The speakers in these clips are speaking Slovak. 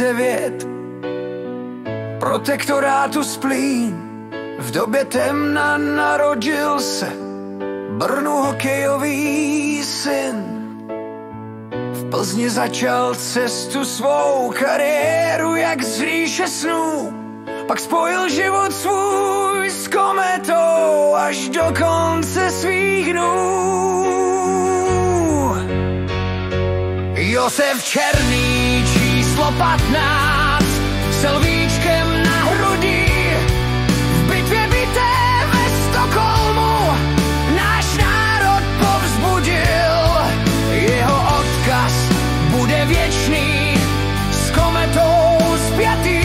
9 protektorátu Splín. V době temna narodil se Brnu hokejový syn. V Plzni začal cestu svou kariéru jak z říše snů. Pak spojil život svůj s kometou až do konce svých dnů. Josef Černý, číslo 15, s lvíčkem na hrudi. V bitvě bité ve Stockholmu náš národ povzbudil. Jeho odkaz bude věčný, s kometou spjatý.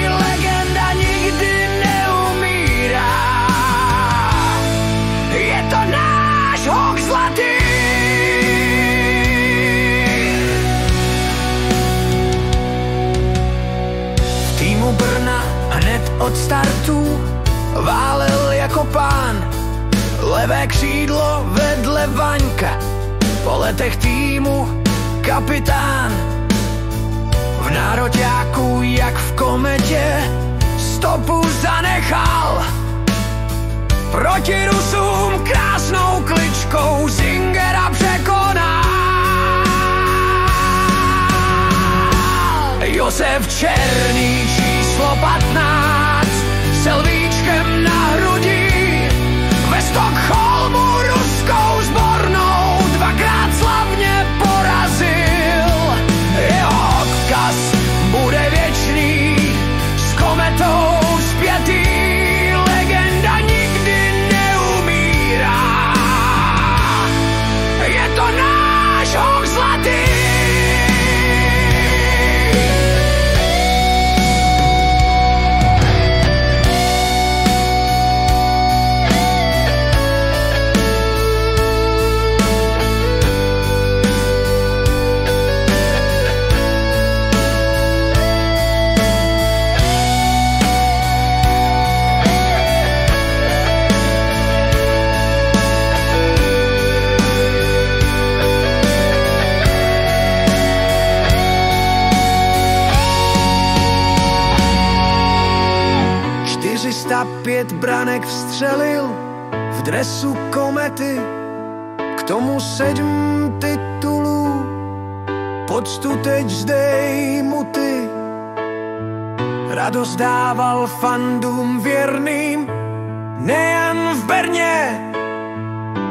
Legenda nikdy neumírá. Je to náš hok zlatý. V týmu Brna hned od startu válel jako pán. Levé křídlo vedle Vaňka, po letech týmu kapitán. V nároďáku jak v kometě stopu zanechal. Proti Rusům krásnou kličkou Zingera překonal. Josef Černý, číslo 15, s lvíčkem na hrudi. Ve Stockholmu ruskou sbornou dvakrát slavně porazil. Jeho odkaz bude věčný, s kometou spjatý. Legenda nikdy neumírá. Je to náš hok zlatý. Pět branek vstřelil v dresu komety, k tomu 7 titulů. Poctu teď vzdej mu ty. Radost dával fandům věrným, nejen v Brně,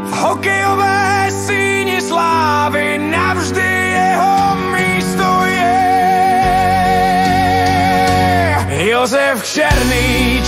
v hokejové síni slávy navždy jeho místo je. Josef Černý,